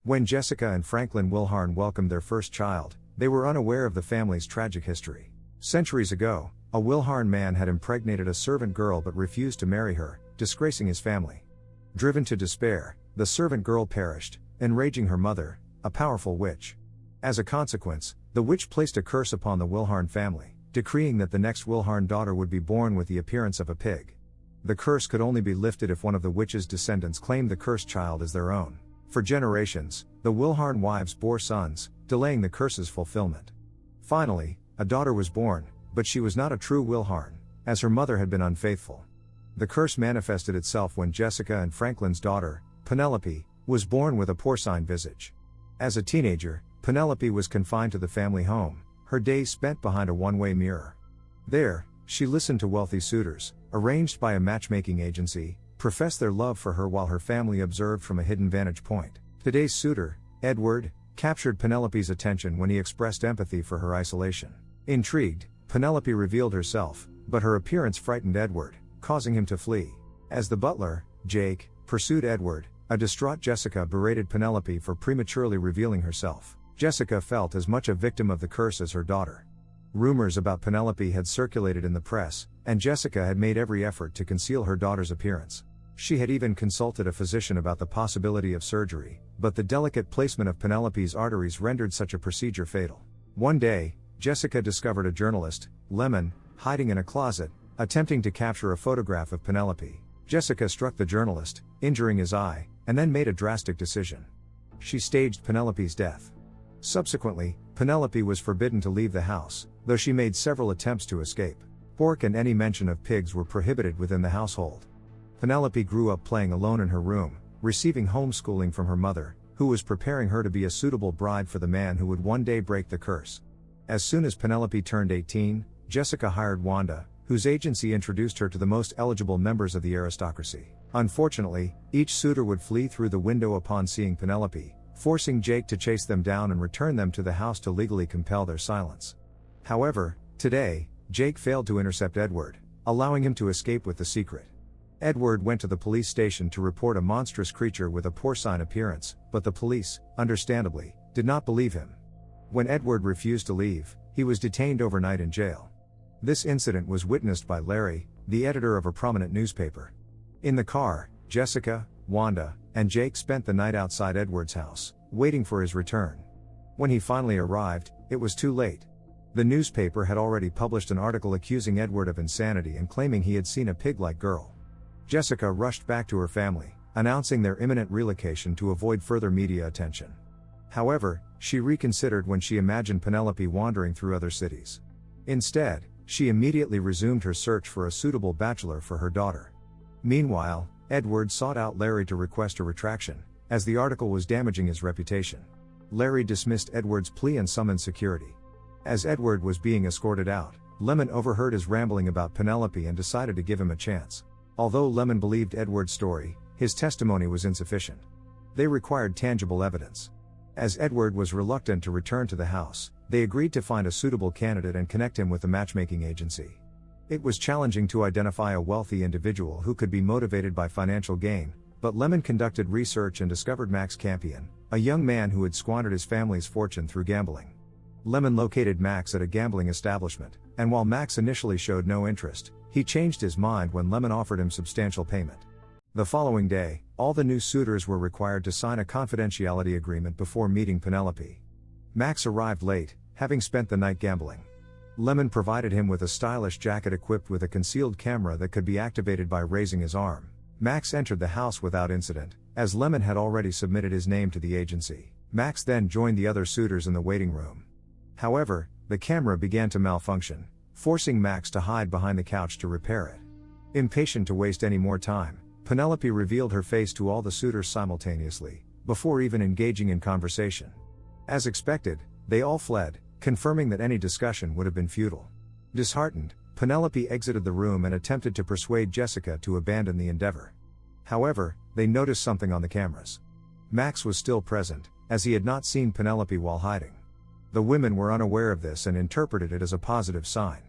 When Jessica and Franklin Wilhorn welcomed their first child, they were unaware of the family's tragic history. Centuries ago, a Wilhorn man had impregnated a servant girl but refused to marry her, disgracing his family. Driven to despair, the servant girl perished, enraging her mother, a powerful witch. As a consequence, the witch placed a curse upon the Wilhorn family, decreeing that the next Wilhorn daughter would be born with the appearance of a pig. The curse could only be lifted if one of the witch's descendants claimed the cursed child as their own. For generations, the Wilhorn wives bore sons, delaying the curse's fulfillment. Finally, a daughter was born, but she was not a true Wilhorn, as her mother had been unfaithful. The curse manifested itself when Jessica and Franklin's daughter, Penelope, was born with a porcine visage. As a teenager, Penelope was confined to the family home, her days spent behind a one-way mirror. There, she listened to wealthy suitors, arranged by a matchmaking agency, profess their love for her while her family observed from a hidden vantage point. Today's suitor, Edward, captured Penelope's attention when he expressed empathy for her isolation. Intrigued, Penelope revealed herself, but her appearance frightened Edward, causing him to flee. As the butler, Jake, pursued Edward, a distraught Jessica berated Penelope for prematurely revealing herself. Jessica felt as much a victim of the curse as her daughter. Rumors about Penelope had circulated in the press, and Jessica had made every effort to conceal her daughter's appearance. She had even consulted a physician about the possibility of surgery, but the delicate placement of Penelope's arteries rendered such a procedure fatal. One day, Jessica discovered a journalist, Lemon, hiding in a closet, attempting to capture a photograph of Penelope. Jessica struck the journalist, injuring his eye, and then made a drastic decision. She staged Penelope's death. Subsequently, Penelope was forbidden to leave the house, though she made several attempts to escape. Pork and any mention of pigs were prohibited within the household. Penelope grew up playing alone in her room, receiving homeschooling from her mother, who was preparing her to be a suitable bride for the man who would one day break the curse. As soon as Penelope turned 18, Jessica hired Wanda, whose agency introduced her to the most eligible members of the aristocracy. Unfortunately, each suitor would flee through the window upon seeing Penelope, forcing Jake to chase them down and return them to the house to legally compel their silence. However, today, Jake failed to intercept Edward, allowing him to escape with the secret. Edward went to the police station to report a monstrous creature with a porcine appearance, but the police, understandably, did not believe him. When Edward refused to leave, he was detained overnight in jail. This incident was witnessed by Larry, the editor of a prominent newspaper. In the car, Jessica, Wanda, and Jake spent the night outside Edward's house, waiting for his return. When he finally arrived, it was too late. The newspaper had already published an article accusing Edward of insanity and claiming he had seen a pig-like girl. Jessica rushed back to her family, announcing their imminent relocation to avoid further media attention. However, she reconsidered when she imagined Penelope wandering through other cities. Instead, she immediately resumed her search for a suitable bachelor for her daughter. Meanwhile, Edward sought out Larry to request a retraction, as the article was damaging his reputation. Larry dismissed Edward's plea and summoned security. As Edward was being escorted out, Lemon overheard his rambling about Penelope and decided to give him a chance. Although Lemon believed Edward's story, his testimony was insufficient. They required tangible evidence. As Edward was reluctant to return to the house, they agreed to find a suitable candidate and connect him with the matchmaking agency. It was challenging to identify a wealthy individual who could be motivated by financial gain, but Lemon conducted research and discovered Max Campion, a young man who had squandered his family's fortune through gambling. Lemon located Max at a gambling establishment, and while Max initially showed no interest, he changed his mind when Lemon offered him substantial payment. The following day, all the new suitors were required to sign a confidentiality agreement before meeting Penelope. Max arrived late, having spent the night gambling. Lemon provided him with a stylish jacket equipped with a concealed camera that could be activated by raising his arm. Max entered the house without incident, as Lemon had already submitted his name to the agency. Max then joined the other suitors in the waiting room. However, the camera began to malfunction, forcing Max to hide behind the couch to repair it. Impatient to waste any more time, Penelope revealed her face to all the suitors simultaneously, before even engaging in conversation. As expected, they all fled, confirming that any discussion would have been futile. Disheartened, Penelope exited the room and attempted to persuade Jessica to abandon the endeavor. However, they noticed something on the cameras. Max was still present, as he had not seen Penelope while hiding. The women were unaware of this and interpreted it as a positive sign.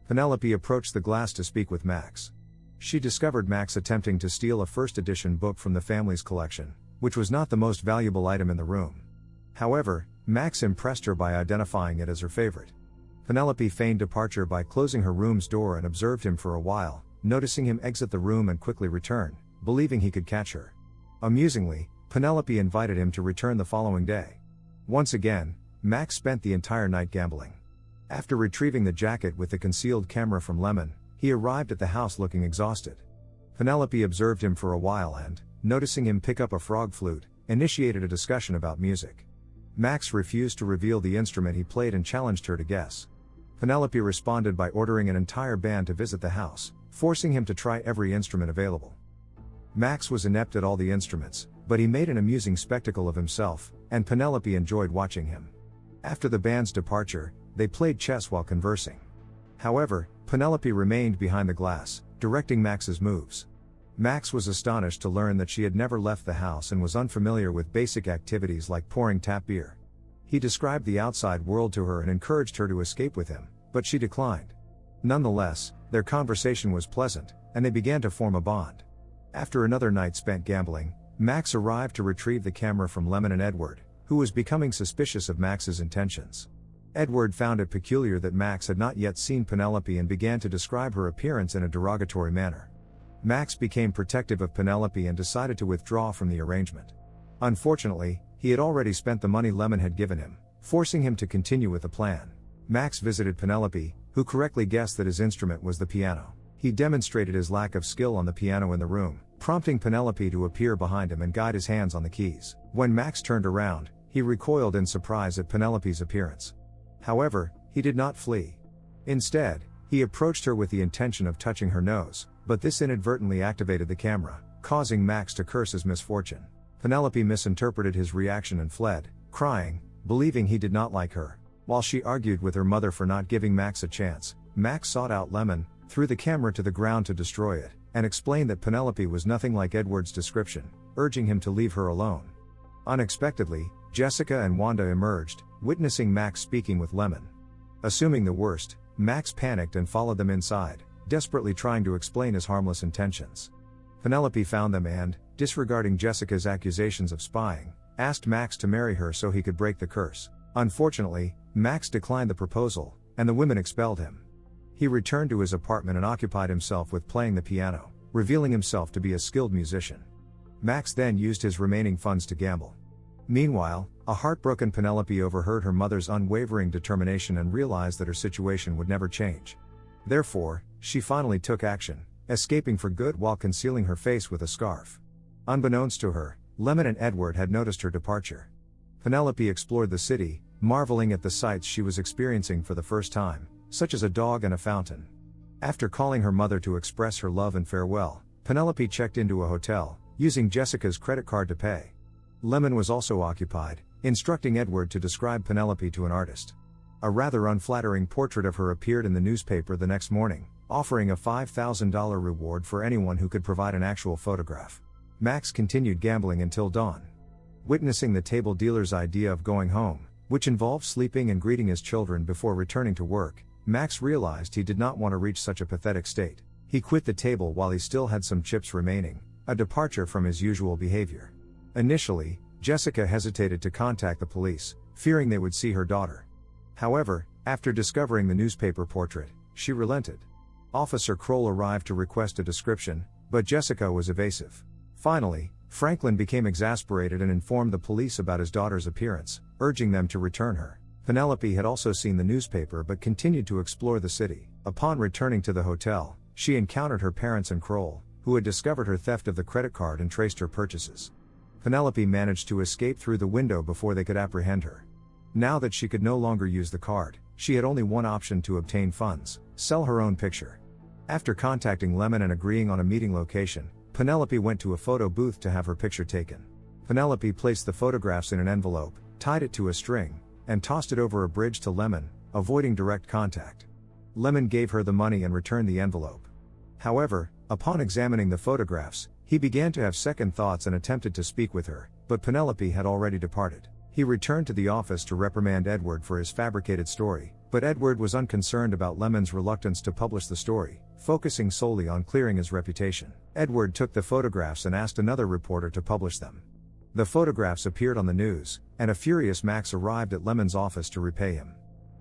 Penelope approached the glass to speak with Max. She discovered Max attempting to steal a first edition book from the family's collection, which was not the most valuable item in the room. However, Max impressed her by identifying it as her favorite. Penelope feigned departure by closing her room's door and observed him for a while, noticing him exit the room and quickly return, believing he could catch her. Amusingly, Penelope invited him to return the following day. Once again, Max spent the entire night gambling. After retrieving the jacket with the concealed camera from Lemon, he arrived at the house looking exhausted. Penelope observed him for a while and, noticing him pick up a frog flute, initiated a discussion about music. Max refused to reveal the instrument he played and challenged her to guess. Penelope responded by ordering an entire band to visit the house, forcing him to try every instrument available. Max was inept at all the instruments, but he made an amusing spectacle of himself, and Penelope enjoyed watching him. After the band's departure, they played chess while conversing. However, Penelope remained behind the glass, directing Max's moves. Max was astonished to learn that she had never left the house and was unfamiliar with basic activities like pouring tap beer. He described the outside world to her and encouraged her to escape with him, but she declined. Nonetheless, their conversation was pleasant, and they began to form a bond. After another night spent gambling, Max arrived to retrieve the camera from Lemon and Edward, who was becoming suspicious of Max's intentions. Edward found it peculiar that Max had not yet seen Penelope and began to describe her appearance in a derogatory manner. Max became protective of Penelope and decided to withdraw from the arrangement. Unfortunately, he had already spent the money Lemon had given him, forcing him to continue with the plan. Max visited Penelope, who correctly guessed that his instrument was the piano. He demonstrated his lack of skill on the piano in the room, prompting Penelope to appear behind him and guide his hands on the keys. When Max turned around, he recoiled in surprise at Penelope's appearance. However, he did not flee. Instead, he approached her with the intention of touching her nose, but this inadvertently activated the camera, causing Max to curse his misfortune. Penelope misinterpreted his reaction and fled, crying, believing he did not like her. While she argued with her mother for not giving Max a chance, Max sought out Lemon, threw the camera to the ground to destroy it, and explained that Penelope was nothing like Edward's description, urging him to leave her alone. Unexpectedly, Jessica and Wanda emerged, witnessing Max speaking with Lemon. Assuming the worst, Max panicked and followed them inside, desperately trying to explain his harmless intentions. Penelope found them and, disregarding Jessica's accusations of spying, asked Max to marry her so he could break the curse. Unfortunately, Max declined the proposal, and the women expelled him. He returned to his apartment and occupied himself with playing the piano, revealing himself to be a skilled musician. Max then used his remaining funds to gamble. Meanwhile, a heartbroken Penelope overheard her mother's unwavering determination and realized that her situation would never change. Therefore, she finally took action, escaping for good while concealing her face with a scarf. Unbeknownst to her, Lemon and Edward had noticed her departure. Penelope explored the city, marveling at the sights she was experiencing for the first time, such as a dog and a fountain. After calling her mother to express her love and farewell, Penelope checked into a hotel, using Jessica's credit card to pay. Lemon was also occupied, instructing Edward to describe Penelope to an artist. A rather unflattering portrait of her appeared in the newspaper the next morning, offering a $5,000 reward for anyone who could provide an actual photograph. Max continued gambling until dawn. Witnessing the table dealer's idea of going home, which involved sleeping and greeting his children before returning to work, Max realized he did not want to reach such a pathetic state. He quit the table while he still had some chips remaining, a departure from his usual behavior. Initially, Jessica hesitated to contact the police, fearing they would see her daughter. However, after discovering the newspaper portrait, she relented. Officer Kroll arrived to request a description, but Jessica was evasive. Finally, Franklin became exasperated and informed the police about his daughter's appearance, urging them to return her. Penelope had also seen the newspaper but continued to explore the city. Upon returning to the hotel, she encountered her parents and Kroll, who had discovered her theft of the credit card and traced her purchases. Penelope managed to escape through the window before they could apprehend her. Now that she could no longer use the card, she had only one option to obtain funds: sell her own picture. After contacting Lemon and agreeing on a meeting location, Penelope went to a photo booth to have her picture taken. Penelope placed the photographs in an envelope, tied it to a string, and tossed it over a bridge to Lemon, avoiding direct contact. Lemon gave her the money and returned the envelope. However, upon examining the photographs, he began to have second thoughts and attempted to speak with her, but Penelope had already departed. He returned to the office to reprimand Edward for his fabricated story, but Edward was unconcerned about Lemon's reluctance to publish the story, focusing solely on clearing his reputation. Edward took the photographs and asked another reporter to publish them. The photographs appeared on the news, and a furious Max arrived at Lemon's office to repay him.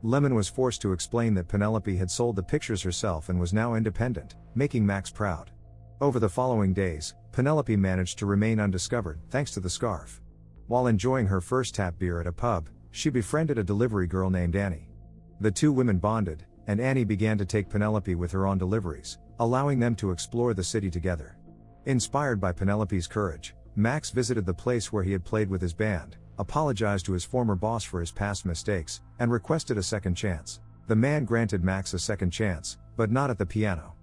Lemon was forced to explain that Penelope had sold the pictures herself and was now independent, making Max proud. Over the following days, Penelope managed to remain undiscovered, thanks to the scarf. While enjoying her first tap beer at a pub, she befriended a delivery girl named Annie. The two women bonded, and Annie began to take Penelope with her on deliveries, allowing them to explore the city together. Inspired by Penelope's courage, Max visited the place where he had played with his band, apologized to his former boss for his past mistakes, and requested a second chance. The man granted Max a second chance, but not at the piano.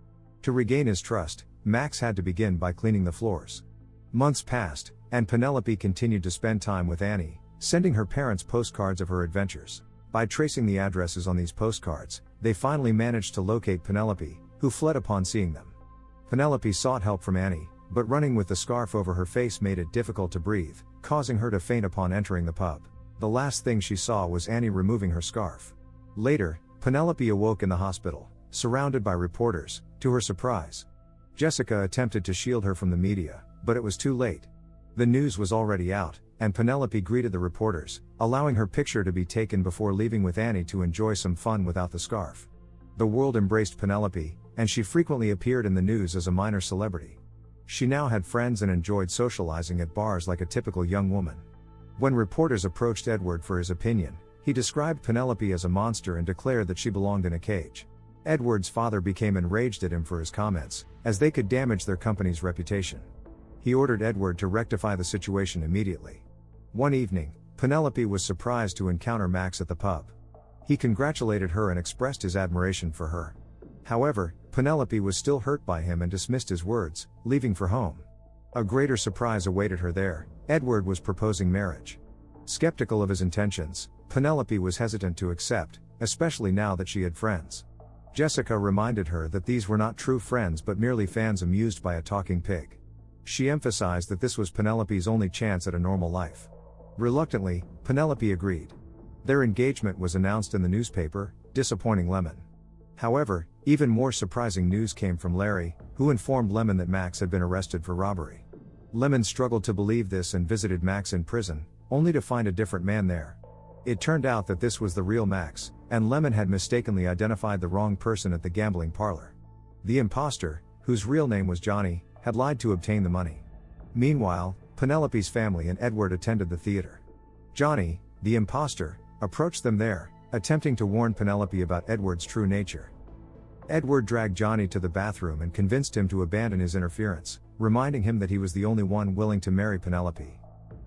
To regain his trust, Max had to begin by cleaning the floors. Months passed, and Penelope continued to spend time with Annie, sending her parents postcards of her adventures. By tracing the addresses on these postcards, they finally managed to locate Penelope, who fled upon seeing them. Penelope sought help from Annie, but running with the scarf over her face made it difficult to breathe, causing her to faint upon entering the pub. The last thing she saw was Annie removing her scarf. Later, Penelope awoke in the hospital, surrounded by reporters. To her surprise, Jessica attempted to shield her from the media, but it was too late. The news was already out, and Penelope greeted the reporters, allowing her picture to be taken before leaving with Annie to enjoy some fun without the scarf. The world embraced Penelope, and she frequently appeared in the news as a minor celebrity. She now had friends and enjoyed socializing at bars like a typical young woman. When reporters approached Edward for his opinion, he described Penelope as a monster and declared that she belonged in a cage. Edward's father became enraged at him for his comments, as they could damage their company's reputation. He ordered Edward to rectify the situation immediately. One evening, Penelope was surprised to encounter Max at the pub. He congratulated her and expressed his admiration for her. However, Penelope was still hurt by him and dismissed his words, leaving for home. A greater surprise awaited her there. Edward was proposing marriage. Skeptical of his intentions, Penelope was hesitant to accept, especially now that she had friends. Jessica reminded her that these were not true friends but merely fans amused by a talking pig. She emphasized that this was Penelope's only chance at a normal life. Reluctantly, Penelope agreed. Their engagement was announced in the newspaper, disappointing Lemon. However, even more surprising news came from Larry, who informed Lemon that Max had been arrested for robbery. Lemon struggled to believe this and visited Max in prison, only to find a different man there. It turned out that this was the real Max, and Lemon had mistakenly identified the wrong person at the gambling parlor. The imposter, whose real name was Johnny, had lied to obtain the money. Meanwhile, Penelope's family and Edward attended the theater. Johnny, the imposter, approached them there, attempting to warn Penelope about Edward's true nature. Edward dragged Johnny to the bathroom and convinced him to abandon his interference, reminding him that he was the only one willing to marry Penelope.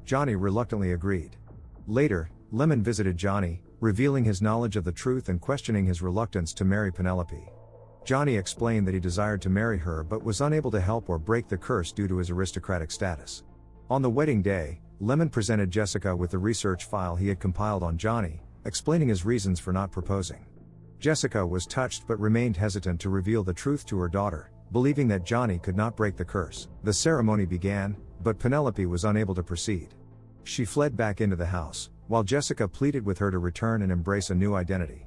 Johnny reluctantly agreed. Later, Lemon visited Johnny, revealing his knowledge of the truth and questioning his reluctance to marry Penelope. Johnny explained that he desired to marry her but was unable to help or break the curse due to his aristocratic status. On the wedding day, Lemon presented Jessica with the research file he had compiled on Johnny, explaining his reasons for not proposing. Jessica was touched but remained hesitant to reveal the truth to her daughter, believing that Johnny could not break the curse. The ceremony began, but Penelope was unable to proceed. She fled back into the house, while Jessica pleaded with her to return and embrace a new identity.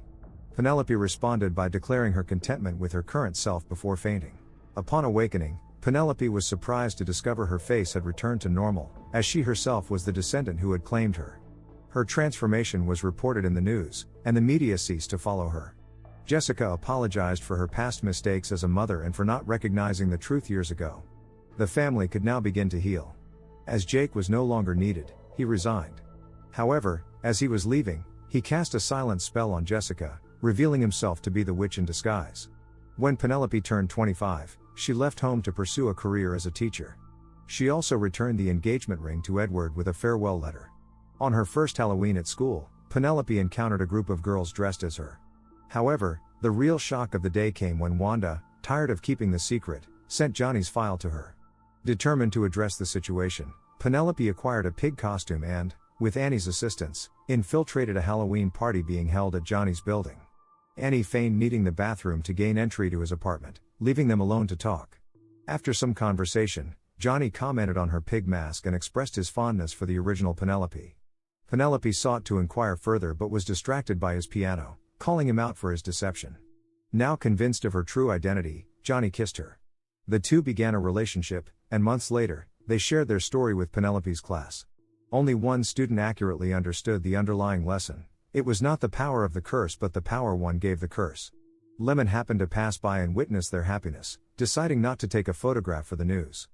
Penelope responded by declaring her contentment with her current self before fainting. Upon awakening, Penelope was surprised to discover her face had returned to normal, as she herself was the descendant who had claimed her. Her transformation was reported in the news, and the media ceased to follow her. Jessica apologized for her past mistakes as a mother and for not recognizing the truth years ago. The family could now begin to heal. As Jake was no longer needed, he resigned. However, as he was leaving, he cast a silent spell on Jessica, revealing himself to be the witch in disguise. When Penelope turned 25, she left home to pursue a career as a teacher. She also returned the engagement ring to Edward with a farewell letter. On her first Halloween at school, Penelope encountered a group of girls dressed as her. However, the real shock of the day came when Wanda, tired of keeping the secret, sent Johnny's file to her. Determined to address the situation, Penelope acquired a pig costume and, with Annie's assistance, infiltrated a Halloween party being held at Johnny's building. Annie feigned needing the bathroom to gain entry to his apartment, leaving them alone to talk. After some conversation, Johnny commented on her pig mask and expressed his fondness for the original Penelope. Penelope sought to inquire further but was distracted by his piano, calling him out for his deception. Now convinced of her true identity, Johnny kissed her. The two began a relationship, and months later, they shared their story with Penelope's class. Only one student accurately understood the underlying lesson. It was not the power of the curse but the power one gave the curse. Lemon happened to pass by and witness their happiness, deciding not to take a photograph for the news.